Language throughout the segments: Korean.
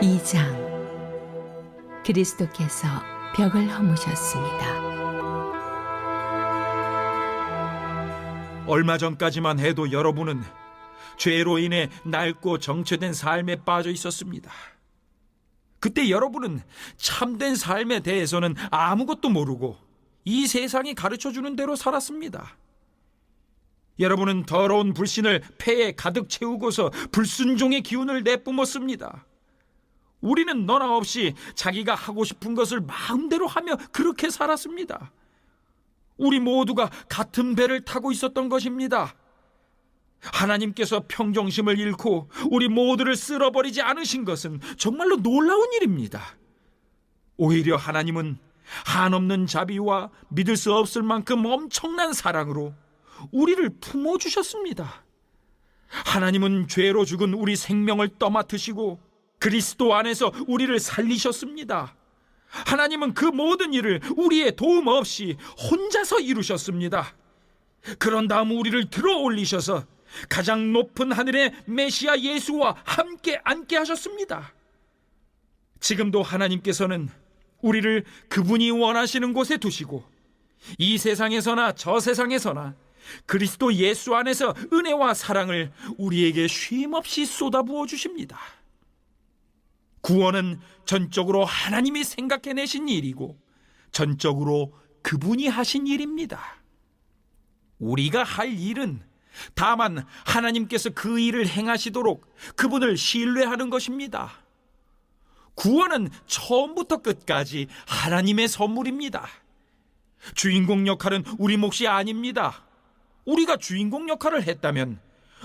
2장. 그리스도께서 벽을 허무셨습니다. 얼마 전까지만 해도 여러분은 죄로 인해 낡고 정체된 삶에 빠져 있었습니다. 그때 여러분은 참된 삶에 대해서는 아무것도 모르고 이 세상이 가르쳐주는 대로 살았습니다. 여러분은 더러운 불신을 폐에 가득 채우고서 불순종의 기운을 내뿜었습니다. 우리는 너나 없이 자기가 하고 싶은 것을 마음대로 하며 그렇게 살았습니다. 우리 모두가 같은 배를 타고 있었던 것입니다. 하나님께서 평정심을 잃고 우리 모두를 쓸어버리지 않으신 것은 정말로 놀라운 일입니다. 오히려 하나님은 한없는 자비와 믿을 수 없을 만큼 엄청난 사랑으로 우리를 품어주셨습니다. 하나님은 죄로 죽은 우리 생명을 떠맡으시고 그리스도 안에서 우리를 살리셨습니다. 하나님은 그 모든 일을 우리의 도움 없이 혼자서 이루셨습니다. 그런 다음 우리를 들어 올리셔서 가장 높은 하늘의 메시아 예수와 함께 앉게 하셨습니다. 지금도 하나님께서는 우리를 그분이 원하시는 곳에 두시고 이 세상에서나 저 세상에서나 그리스도 예수 안에서 은혜와 사랑을 우리에게 쉼없이 쏟아부어 주십니다. 구원은 전적으로 하나님이 생각해내신 일이고 전적으로 그분이 하신 일입니다. 우리가 할 일은 다만 하나님께서 그 일을 행하시도록 그분을 신뢰하는 것입니다. 구원은 처음부터 끝까지 하나님의 선물입니다. 주인공 역할은 우리 몫이 아닙니다. 우리가 주인공 역할을 했다면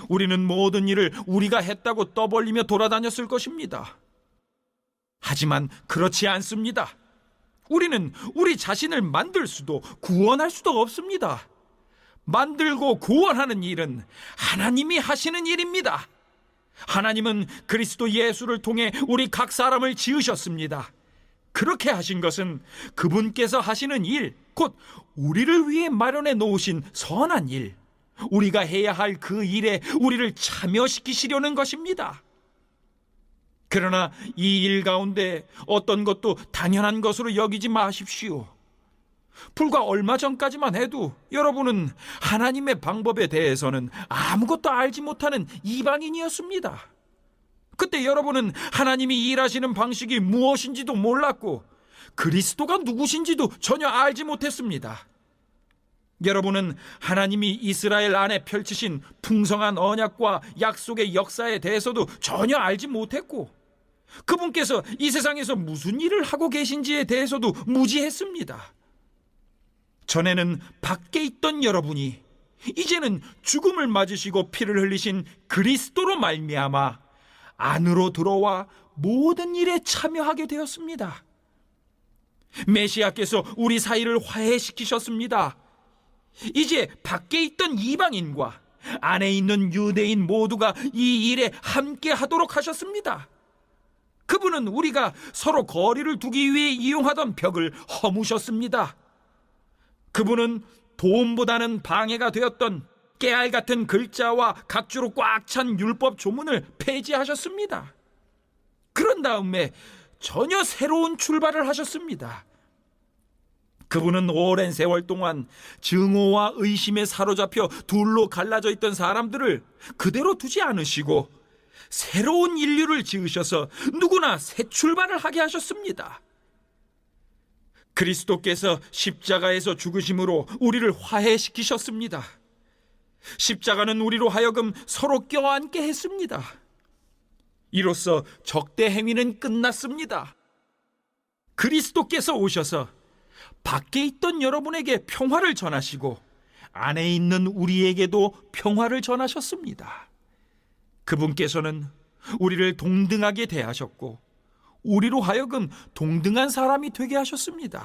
우리는 모든 일을 우리가 했다고 떠벌리며 돌아다녔을 것입니다. 하지만 그렇지 않습니다. 우리는 우리 자신을 만들 수도 구원할 수도 없습니다. 만들고 구원하는 일은 하나님이 하시는 일입니다. 하나님은 그리스도 예수를 통해 우리 각 사람을 지으셨습니다. 그렇게 하신 것은 그분께서 하시는 일, 곧 우리를 위해 마련해 놓으신 선한 일, 우리가 해야 할 그 일에 우리를 참여시키시려는 것입니다. 그러나 이 일 가운데 어떤 것도 당연한 것으로 여기지 마십시오. 불과 얼마 전까지만 해도 여러분은 하나님의 방법에 대해서는 아무것도 알지 못하는 이방인이었습니다. 그때 여러분은 하나님이 일하시는 방식이 무엇인지도 몰랐고 그리스도가 누구신지도 전혀 알지 못했습니다. 여러분은 하나님이 이스라엘 안에 펼치신 풍성한 언약과 약속의 역사에 대해서도 전혀 알지 못했고 그분께서 이 세상에서 무슨 일을 하고 계신지에 대해서도 무지했습니다. 전에는 밖에 있던 여러분이 이제는 죽음을 맞으시고 피를 흘리신 그리스도로 말미암아 안으로 들어와 모든 일에 참여하게 되었습니다. 메시아께서 우리 사이를 화해시키셨습니다. 이제 밖에 있던 이방인과 안에 있는 유대인 모두가 이 일에 함께 하도록 하셨습니다. 그분은 우리가 서로 거리를 두기 위해 이용하던 벽을 허무셨습니다. 그분은 도움보다는 방해가 되었던 깨알 같은 글자와 각주로 꽉 찬 율법 조문을 폐지하셨습니다. 그런 다음에 전혀 새로운 출발을 하셨습니다. 그분은 오랜 세월 동안 증오와 의심에 사로잡혀 둘로 갈라져 있던 사람들을 그대로 두지 않으시고 새로운 인류를 지으셔서 누구나 새 출발을 하게 하셨습니다. 그리스도께서 십자가에서 죽으심으로 우리를 화해시키셨습니다. 십자가는 우리로 하여금 서로 껴안게 했습니다. 이로써 적대 행위는 끝났습니다. 그리스도께서 오셔서 밖에 있던 여러분에게 평화를 전하시고 안에 있는 우리에게도 평화를 전하셨습니다. 그분께서는 우리를 동등하게 대하셨고 우리로 하여금 동등한 사람이 되게 하셨습니다.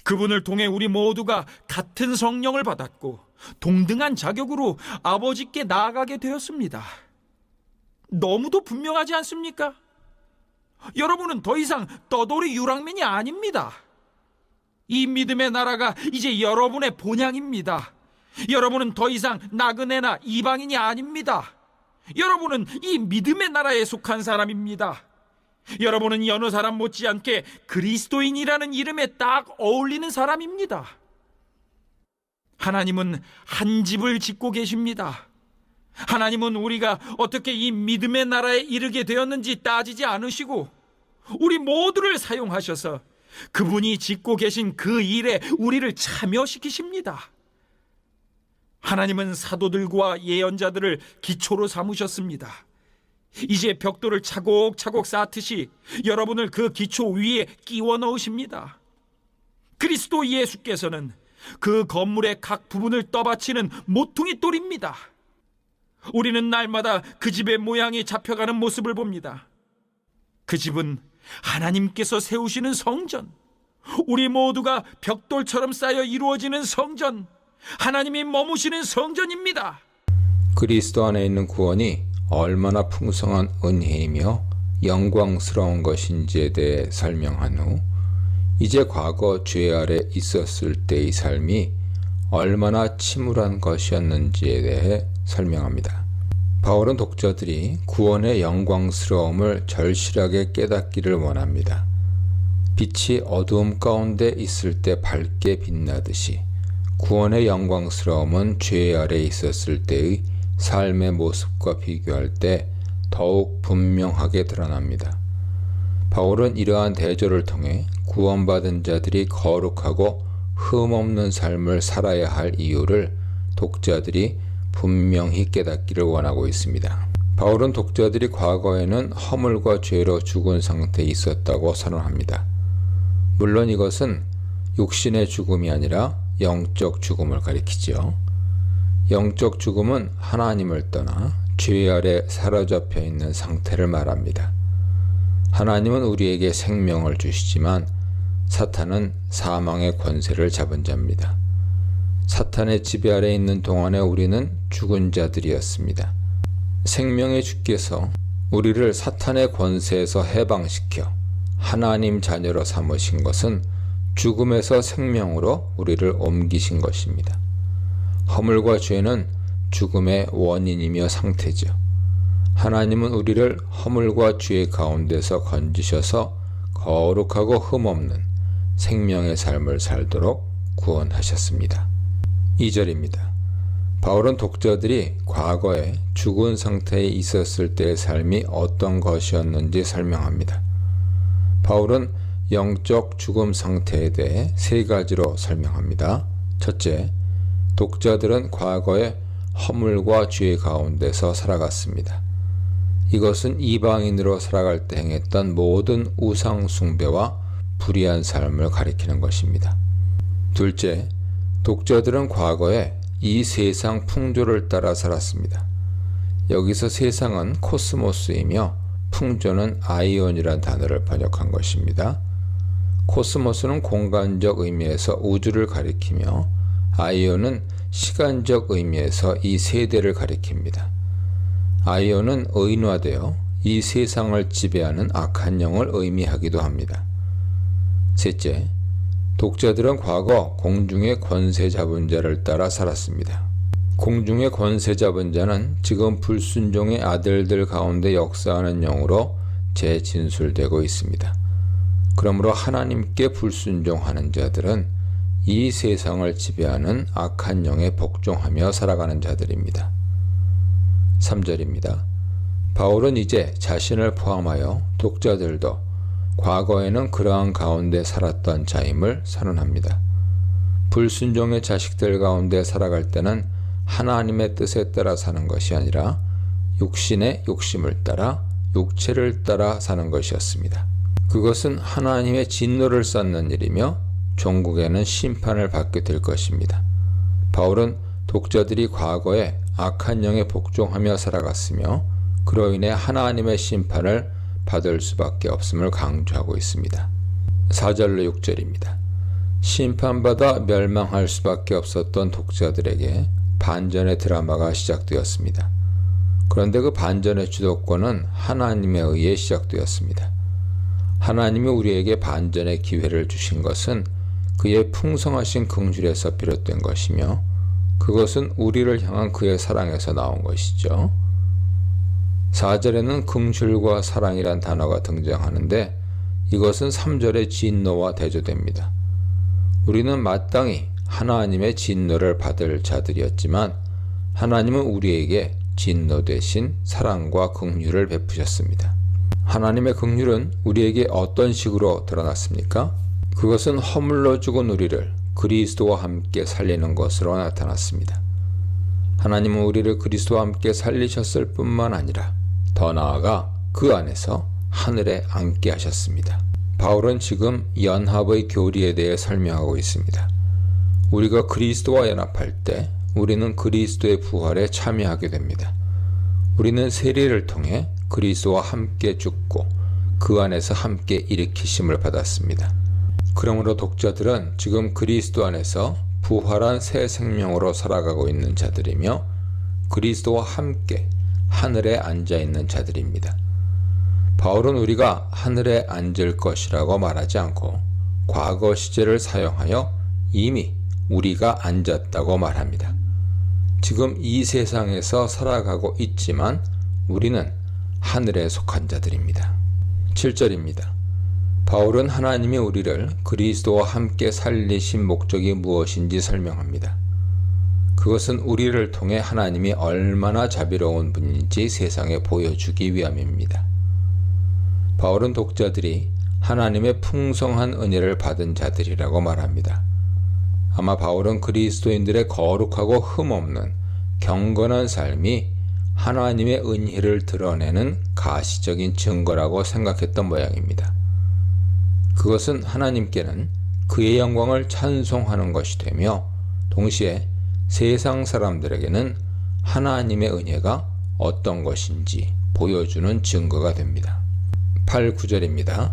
그분을 통해 우리 모두가 같은 성령을 받았고 동등한 자격으로 아버지께 나아가게 되었습니다. 너무도 분명하지 않습니까? 여러분은 더 이상 떠돌이 유랑민이 아닙니다. 이 믿음의 나라가 이제 여러분의 본향입니다. 여러분은 더 이상 나그네나 이방인이 아닙니다. 여러분은 이 믿음의 나라에 속한 사람입니다. 여러분은 여느 사람 못지않게 그리스도인이라는 이름에 딱 어울리는 사람입니다. 하나님은 한 집을 짓고 계십니다. 하나님은 우리가 어떻게 이 믿음의 나라에 이르게 되었는지 따지지 않으시고 우리 모두를 사용하셔서 그분이 짓고 계신 그 일에 우리를 참여시키십니다. 하나님은 사도들과 예언자들을 기초로 삼으셨습니다. 이제 벽돌을 차곡차곡 쌓듯이 여러분을 그 기초 위에 끼워 넣으십니다. 그리스도 예수께서는 그 건물의 각 부분을 떠받치는 모퉁이 돌입니다. 우리는 날마다 그 집의 모양이 잡혀가는 모습을 봅니다. 그 집은 하나님께서 세우시는 성전, 우리 모두가 벽돌처럼 쌓여 이루어지는 성전, 하나님이 머무시는 성전입니다. 그리스도 안에 있는 구원이 얼마나 풍성한 은혜이며 영광스러운 것인지에 대해 설명한 후 이제 과거 죄 아래 있었을 때의 삶이 얼마나 침울한 것이었는지에 대해 설명합니다. 바울은 독자들이 구원의 영광스러움을 절실하게 깨닫기를 원합니다. 빛이 어두움 가운데 있을 때 밝게 빛나듯이 구원의 영광스러움은 죄 아래 있었을 때의 삶의 모습과 비교할 때 더욱 분명하게 드러납니다. 바울은 이러한 대조를 통해 구원받은 자들이 거룩하고 흠없는 삶을 살아야 할 이유를 독자들이 분명히 깨닫기를 원하고 있습니다. 바울은 독자들이 과거에는 허물과 죄로 죽은 상태에 있었다고 선언합니다. 물론 이것은 육신의 죽음이 아니라 영적 죽음을 가리키죠. 영적 죽음은 하나님을 떠나 죄 아래 사로잡혀 있는 상태를 말합니다. 하나님은 우리에게 생명을 주시지만 사탄은 사망의 권세를 잡은 자입니다. 사탄의 지배 아래 있는 동안에 우리는 죽은 자들이었습니다. 생명의 주께서 우리를 사탄의 권세에서 해방시켜 하나님 자녀로 삼으신 것은 죽음에서 생명으로 우리를 옮기신 것입니다. 허물과 죄는 죽음의 원인이며 상태죠. 하나님은 우리를 허물과 죄 가운데서 건지셔서 거룩하고 흠없는 생명의 삶을 살도록 구원하셨습니다. 2절입니다. 바울은 독자들이 과거에 죽은 상태에 있었을 때의 삶이 어떤 것이었는지 설명합니다. 바울은 영적 죽음 상태에 대해 세 가지로 설명합니다. 첫째, 독자들은 과거에 허물과 죄 가운데서 살아갔습니다. 이것은 이방인으로 살아갈 때 행했던 모든 우상 숭배와 불의한 삶을 가리키는 것입니다. 둘째, 독자들은 과거에 이 세상 풍조를 따라 살았습니다. 여기서 세상은 코스모스이며 풍조는 아이온이라는 단어를 번역한 것입니다. 코스모스는 공간적 의미에서 우주를 가리키며 아이온은 시간적 의미에서 이 세대를 가리킵니다. 아이온은 의인화되어 이 세상을 지배하는 악한 영을 의미하기도 합니다. 셋째, 독자들은 과거 공중의 권세 잡은 자를 따라 살았습니다. 공중의 권세 잡은 자는 지금 불순종의 아들들 가운데 역사하는 영으로 재진술되고 있습니다. 그러므로 하나님께 불순종하는 자들은 이 세상을 지배하는 악한 영에 복종하며 살아가는 자들입니다. 3절입니다. 바울은 이제 자신을 포함하여 독자들도 과거에는 그러한 가운데 살았던 자임을 선언합니다. 불순종의 자식들 가운데 살아갈 때는 하나님의 뜻에 따라 사는 것이 아니라 육신의 욕심을 따라 육체를 따라 사는 것이었습니다. 그것은 하나님의 진노를 쌓는 일이며 종국에는 심판을 받게 될 것입니다. 바울은 독자들이 과거에 악한 영에 복종하며 살아갔으며 그로 인해 하나님의 심판을 받을 수밖에 없음을 강조하고 있습니다. 4절로 6절입니다. 심판받아 멸망할 수밖에 없었던 독자들에게 반전의 드라마가 시작되었습니다. 그런데 그 반전의 주도권은 하나님에 의해 시작되었습니다. 하나님이 우리에게 반전의 기회를 주신 것은 그의 풍성하신 긍휼에서 비롯된 것이며 그것은 우리를 향한 그의 사랑에서 나온 것이죠. 4절에는 긍휼과 사랑이란 단어가 등장하는데 이것은 3절의 진노와 대조됩니다. 우리는 마땅히 하나님의 진노를 받을 자들이었지만 하나님은 우리에게 진노 대신 사랑과 긍휼을 베푸셨습니다. 하나님의 긍휼은 우리에게 어떤 식으로 드러났습니까? 그것은 허물로 죽은 우리를 그리스도와 함께 살리는 것으로 나타났습니다. 하나님은 우리를 그리스도와 함께 살리셨을 뿐만 아니라 더 나아가 그 안에서 하늘에 앉게 하셨습니다. 바울은 지금 연합의 교리에 대해 설명하고 있습니다. 우리가 그리스도와 연합할 때 우리는 그리스도의 부활에 참여하게 됩니다. 우리는 세례를 통해 그리스도와 함께 죽고 그 안에서 함께 일으키심을 받았습니다. 그러므로 독자들은 지금 그리스도 안에서 부활한 새 생명으로 살아가고 있는 자들이며 그리스도와 함께 하늘에 앉아 있는 자들입니다. 바울은 우리가 하늘에 앉을 것이라고 말하지 않고 과거 시제를 사용하여 이미 우리가 앉았다고 말합니다. 지금 이 세상에서 살아가고 있지만 우리는 하늘에 속한 자들입니다. 7절입니다. 바울은 하나님이 우리를 그리스도와 함께 살리신 목적이 무엇인지 설명합니다. 그것은 우리를 통해 하나님이 얼마나 자비로운 분인지 세상에 보여주기 위함입니다. 바울은 독자들이 하나님의 풍성한 은혜를 받은 자들이라고 말합니다. 아마 바울은 그리스도인들의 거룩하고 흠없는 경건한 삶이 하나님의 은혜를 드러내는 가시적인 증거라고 생각했던 모양입니다. 그것은 하나님께는 그의 영광을 찬송하는 것이 되며 동시에 세상 사람들에게는 하나님의 은혜가 어떤 것인지 보여주는 증거가 됩니다. 8, 9절입니다.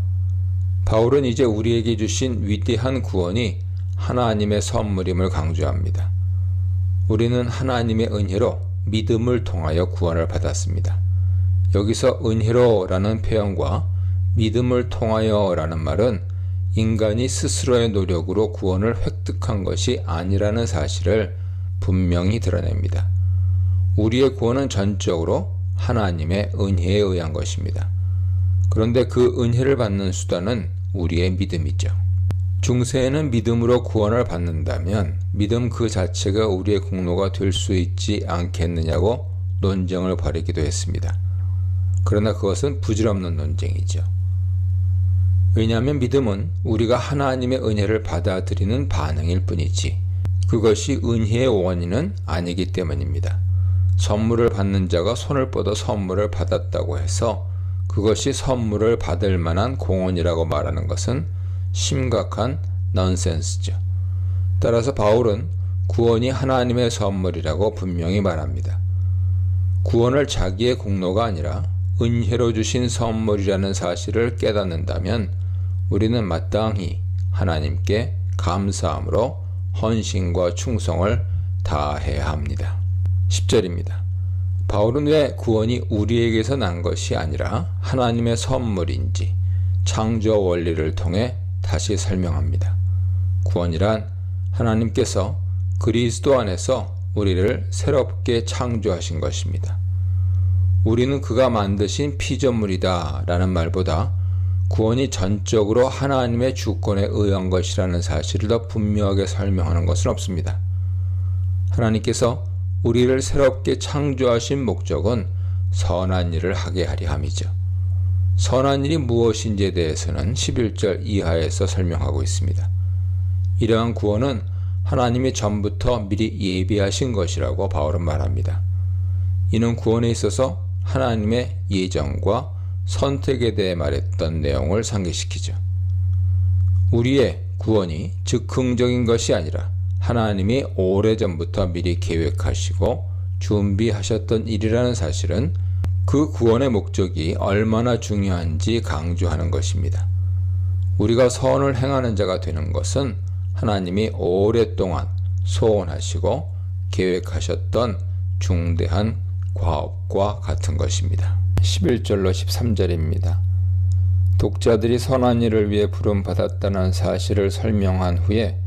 바울은 이제 우리에게 주신 위대한 구원이 하나님의 선물임을 강조합니다. 우리는 하나님의 은혜로 믿음을 통하여 구원을 받았습니다. 여기서 은혜로라는 표현과 믿음을 통하여라는 말은 인간이 스스로의 노력으로 구원을 획득한 것이 아니라는 사실을 분명히 드러냅니다. 우리의 구원은 전적으로 하나님의 은혜에 의한 것입니다. 그런데 그 은혜를 받는 수단은 우리의 믿음이죠. 중세에는 믿음으로 구원을 받는다면 믿음 그 자체가 우리의 공로가 될 수 있지 않겠느냐고 논쟁을 벌이기도 했습니다. 그러나 그것은 부질없는 논쟁이죠. 왜냐하면 믿음은 우리가 하나님의 은혜를 받아들이는 반응일 뿐이지 그것이 은혜의 원인은 아니기 때문입니다. 선물을 받는 자가 손을 뻗어 선물을 받았다고 해서 그것이 선물을 받을 만한 공헌이라고 말하는 것은 심각한 넌센스죠. 따라서 바울은 구원이 하나님의 선물이라고 분명히 말합니다. 구원을 자기의 공로가 아니라 은혜로 주신 선물이라는 사실을 깨닫는다면 우리는 마땅히 하나님께 감사함으로 헌신과 충성을 다해야 합니다. 10절입니다. 바울은 왜 구원이 우리에게서 난 것이 아니라 하나님의 선물인지 창조 원리를 통해 다시 설명합니다. 구원이란 하나님께서 그리스도 안에서 우리를 새롭게 창조하신 것입니다. 우리는 그가 만드신 피조물이다 라는 말보다 구원이 전적으로 하나님의 주권에 의한 것이라는 사실을 더 분명하게 설명하는 것은 없습니다. 하나님께서 우리를 새롭게 창조하신 목적은 선한 일을 하게 하려 함이죠. 선한 일이 무엇인지에 대해서는 11절 이하에서 설명하고 있습니다. 이러한 구원은 하나님이 전부터 미리 예비하신 것이라고 바울은 말합니다. 이는 구원에 있어서 하나님의 예정과 선택에 대해 말했던 내용을 상기시키죠. 우리의 구원이 즉흥적인 것이 아니라 하나님이 오래전부터 미리 계획하시고 준비하셨던 일이라는 사실은 그 구원의 목적이 얼마나 중요한지 강조하는 것입니다. 우리가 선을 행하는 자가 되는 것은 하나님이 오랫동안 소원하시고 계획하셨던 중대한 과업과 같은 것입니다. 11절로 13절입니다. 독자들이 선한 일을 위해 부름받았다는 사실을 설명한 후에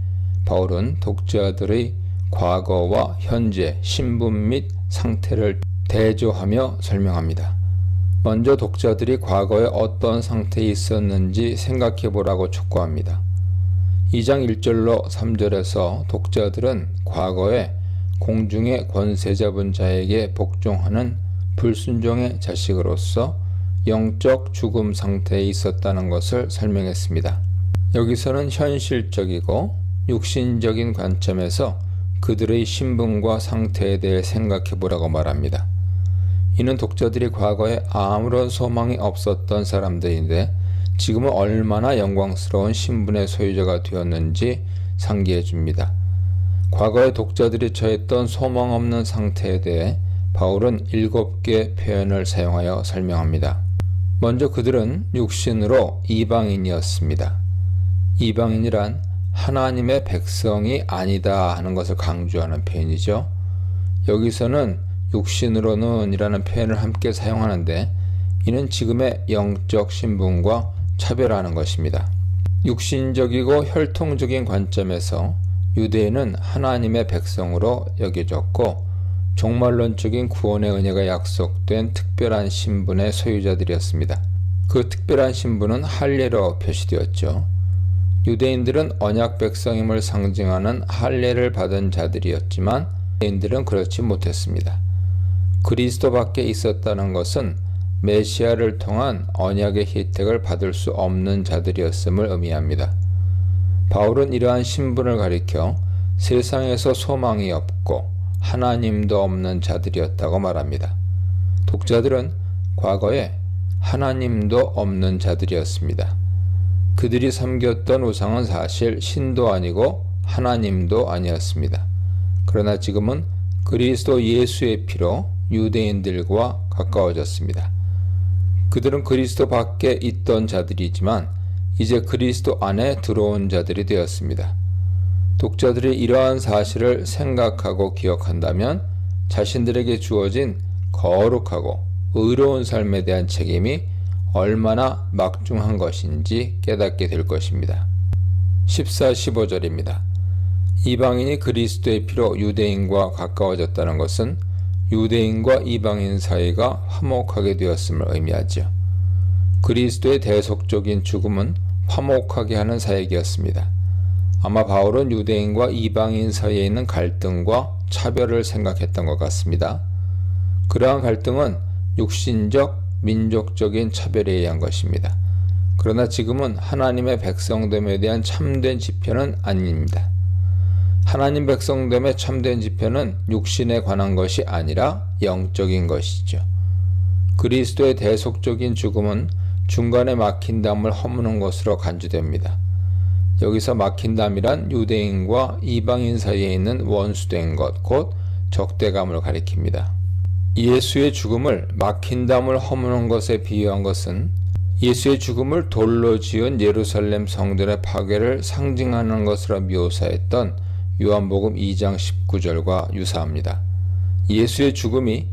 바울은 독자들의 과거와 현재 신분 및 상태를 대조하며 설명합니다. 먼저 독자들이 과거에 어떤 상태에 있었는지 생각해 보라고 촉구합니다. 2장 1절로 3절에서 독자들은 과거에 공중의 권세 잡은 자에게 복종하는 불순종의 자식으로서 영적 죽음 상태에 있었다는 것을 설명했습니다. 여기서는 현실적이고 육신적인 관점에서 그들의 신분과 상태에 대해 생각해 보라고 말합니다. 이는 독자들이 과거에 아무런 소망이 없었던 사람들인데 지금은 얼마나 영광스러운 신분의 소유자가 되었는지 상기해 줍니다. 과거에 독자들이 처했던 소망 없는 상태에 대해 바울은 7개 표현을 사용하여 설명합니다. 먼저 그들은 육신으로 이방인이었습니다. 이방인이란 하나님의 백성이 아니다 하는 것을 강조하는 표현이죠. 여기서는 육신으로는 이라는 표현을 함께 사용하는데 이는 지금의 영적 신분과 차별하는 것입니다. 육신적이고 혈통적인 관점에서 유대인은 하나님의 백성으로 여겨졌고 종말론적인 구원의 은혜가 약속된 특별한 신분의 소유자들이었습니다. 그 특별한 신분은 할례로 표시되었죠. 유대인들은 언약 백성임을 상징하는 할례를 받은 자들이었지만 유대인들은 그렇지 못했습니다. 그리스도 밖에 있었다는 것은 메시아를 통한 언약의 혜택을 받을 수 없는 자들이었음을 의미합니다. 바울은 이러한 신분을 가리켜 세상에서 소망이 없고 하나님도 없는 자들이었다고 말합니다. 독자들은 과거에 하나님도 없는 자들이었습니다. 그들이 섬겼던 우상은 사실 신도 아니고 하나님도 아니었습니다. 그러나 지금은 그리스도 예수의 피로 유대인들과 가까워졌습니다. 그들은 그리스도 밖에 있던 자들이지만 이제 그리스도 안에 들어온 자들이 되었습니다. 독자들이 이러한 사실을 생각하고 기억한다면 자신들에게 주어진 거룩하고 의로운 삶에 대한 책임이 얼마나 막중한 것인지 깨닫게 될 것입니다. 14, 15절입니다. 이방인이 그리스도의 피로 유대인과 가까워졌다는 것은 유대인과 이방인 사이가 화목하게 되었음을 의미하죠. 그리스도의 대속적인 죽음은 화목하게 하는 사역이었습니다. 아마 바울은 유대인과 이방인 사이에 있는 갈등과 차별을 생각했던 것 같습니다. 그러한 갈등은 육신적, 민족적인 차별에 의한 것입니다. 그러나 지금은 하나님의 백성됨에 대한 참된 지표는 아닙니다. 하나님 백성됨의 참된 지표는 육신에 관한 것이 아니라 영적인 것이죠. 그리스도의 대속적인 죽음은 중간에 막힌 담을 허무는 것으로 간주됩니다. 여기서 막힌 담이란 유대인과 이방인 사이에 있는 원수된 것, 곧 적대감을 가리킵니다. 예수의 죽음을 막힌 담을 허무는 것에 비유한 것은 예수의 죽음을 돌로 지은 예루살렘 성전의 파괴를 상징하는 것으로 묘사했던 요한복음 2장 19절과 유사합니다. 예수의 죽음이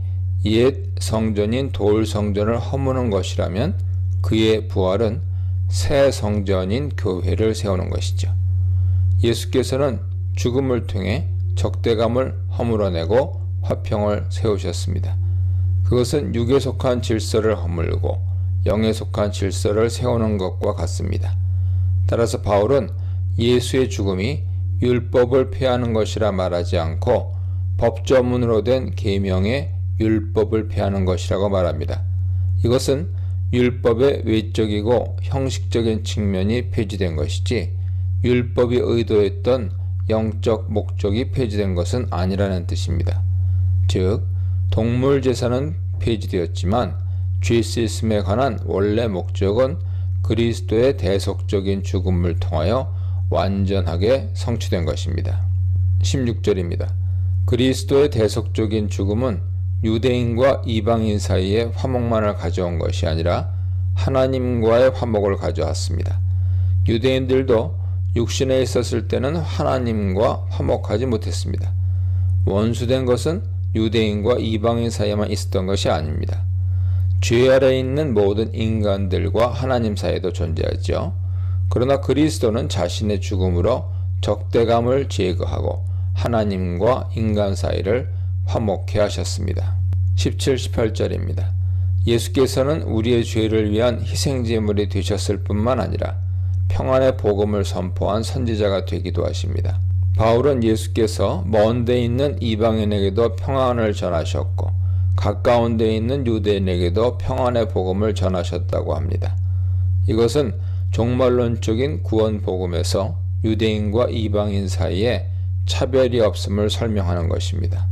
옛 성전인 돌 성전을 허무는 것이라면 그의 부활은 새 성전인 교회를 세우는 것이죠. 예수께서는 죽음을 통해 적대감을 허물어내고 화평을 세우셨습니다. 그것은 육에 속한 질서를 허물고 영에 속한 질서를 세우는 것과 같습니다. 따라서 바울은 예수의 죽음이 율법을 폐하는 것이라 말하지 않고 법조문으로 된 계명의 율법을 폐하는 것이라고 말합니다. 이것은 율법의 외적이고 형식적인 측면이 폐지된 것이지 율법이 의도했던 영적 목적이 폐지된 것은 아니라는 뜻입니다. 즉, 동물 제사는 폐지되었지만 죄 씻음에 관한 원래 목적은 그리스도의 대속적인 죽음을 통하여 완전하게 성취된 것입니다. 16절입니다. 그리스도의 대속적인 죽음은 유대인과 이방인 사이에 화목만을 가져온 것이 아니라 하나님과의 화목을 가져왔습니다. 유대인들도 육신에 있었을 때는 하나님과 화목하지 못했습니다. 원수된 것은 유대인과 이방인 사이에만 있었던 것이 아닙니다. 죄 아래에 있는 모든 인간들과 하나님 사이에도 존재하죠. 그러나 그리스도는 자신의 죽음으로 적대감을 제거하고 하나님과 인간 사이를 화목케 하셨습니다. 17, 18절입니다. 예수께서는 우리의 죄를 위한 희생제물이 되셨을 뿐만 아니라 평안의 복음을 선포한 선지자가 되기도 하십니다. 바울은 예수께서 먼 데 있는 이방인에게도 평안을 전하셨고 가까운 데 있는 유대인에게도 평안의 복음을 전하셨다고 합니다. 이것은 종말론적인 구원 복음에서 유대인과 이방인 사이에 차별이 없음을 설명하는 것입니다.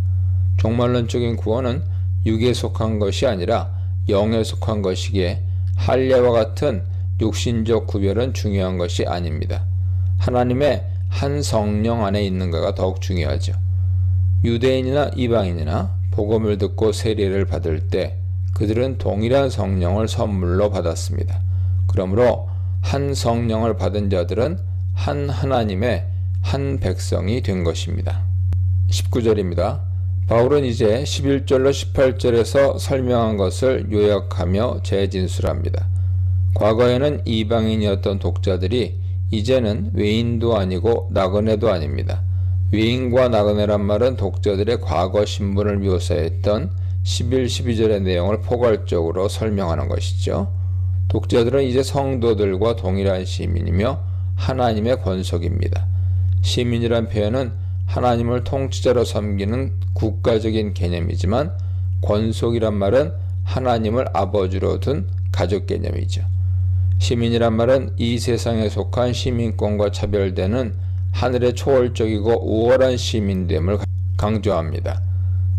종말론적인 구원은 육에 속한 것이 아니라 영에 속한 것이기에 할례와 같은 육신적 구별은 중요한 것이 아닙니다. 하나님의 한 성령 안에 있는가가 더욱 중요하죠. 유대인이나 이방인이나 복음을 듣고 세례를 받을 때 그들은 동일한 성령을 선물로 받았습니다. 그러므로 한 성령을 받은 자들은 한 하나님의 한 백성이 된 것입니다. 19절입니다. 바울은 이제 11절로 18절에서 설명한 것을 요약하며 재진술합니다. 과거에는 이방인이었던 독자들이 이제는 외인도 아니고 나그네도 아닙니다. 외인과 나그네란 말은 독자들의 과거 신분을 묘사했던 11, 12절의 내용을 포괄적으로 설명하는 것이죠. 독자들은 이제 성도들과 동일한 시민이며 하나님의 권속입니다. 시민이란 표현은 하나님을 통치자로 섬기는 국가적인 개념이지만 권속이란 말은 하나님을 아버지로 둔 가족 개념이죠. 시민이란 말은 이 세상에 속한 시민권과 차별되는 하늘의 초월적이고 우월한 시민됨을 강조합니다.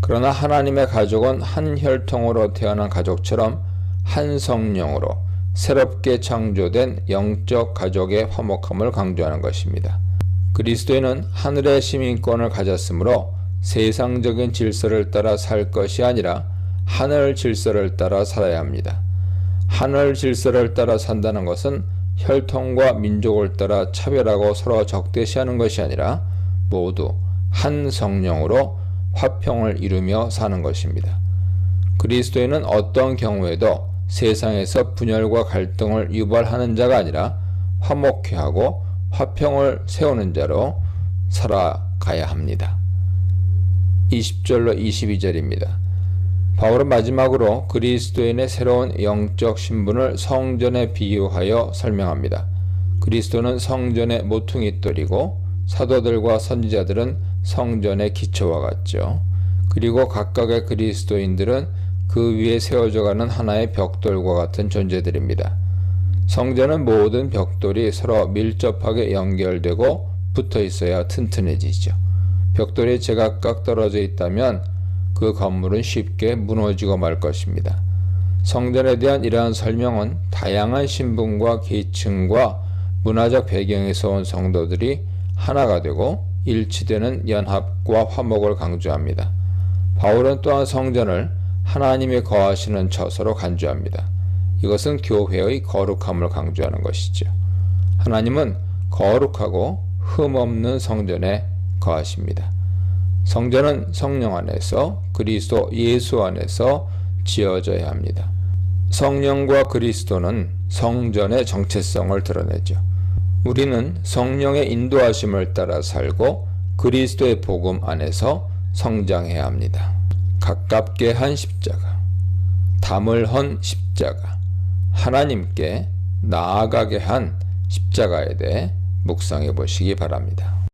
그러나 하나님의 가족은 한 혈통으로 태어난 가족처럼 한 성령으로 새롭게 창조된 영적 가족의 화목함을 강조하는 것입니다. 그리스도인은 하늘의 시민권을 가졌으므로 세상적인 질서를 따라 살 것이 아니라 하늘 질서를 따라 살아야 합니다. 하늘 질서를 따라 산다는 것은 혈통과 민족을 따라 차별하고 서로 적대시하는 것이 아니라 모두 한 성령으로 화평을 이루며 사는 것입니다. 그리스도인은 어떤 경우에도 세상에서 분열과 갈등을 유발하는 자가 아니라 화목케 하고 화평을 세우는 자로 살아가야 합니다. 20절로 22절입니다. 바울은 마지막으로 그리스도인의 새로운 영적 신분을 성전에 비유하여 설명합니다. 그리스도는 성전의 모퉁이돌이고 사도들과 선지자들은 성전의 기초와 같죠. 그리고 각각의 그리스도인들은 그 위에 세워져가는 하나의 벽돌과 같은 존재들입니다. 성전은 모든 벽돌이 서로 밀접하게 연결되고 붙어 있어야 튼튼해지죠. 벽돌이 제각각 떨어져 있다면 그 건물은 쉽게 무너지고 말 것입니다. 성전에 대한 이러한 설명은 다양한 신분과 계층과 문화적 배경에서 온 성도들이 하나가 되고 일치되는 연합과 화목을 강조합니다. 바울은 또한 성전을 하나님이 거하시는 처소로 간주합니다. 이것은 교회의 거룩함을 강조하는 것이죠. 하나님은 거룩하고 흠없는 성전에 거하십니다. 성전은 성령 안에서 그리스도 예수 안에서 지어져야 합니다. 성령과 그리스도는 성전의 정체성을 드러내죠. 우리는 성령의 인도하심을 따라 살고 그리스도의 복음 안에서 성장해야 합니다. 가깝게 한 십자가, 담을 헌 십자가, 하나님께 나아가게 한 십자가에 대해 묵상해 보시기 바랍니다.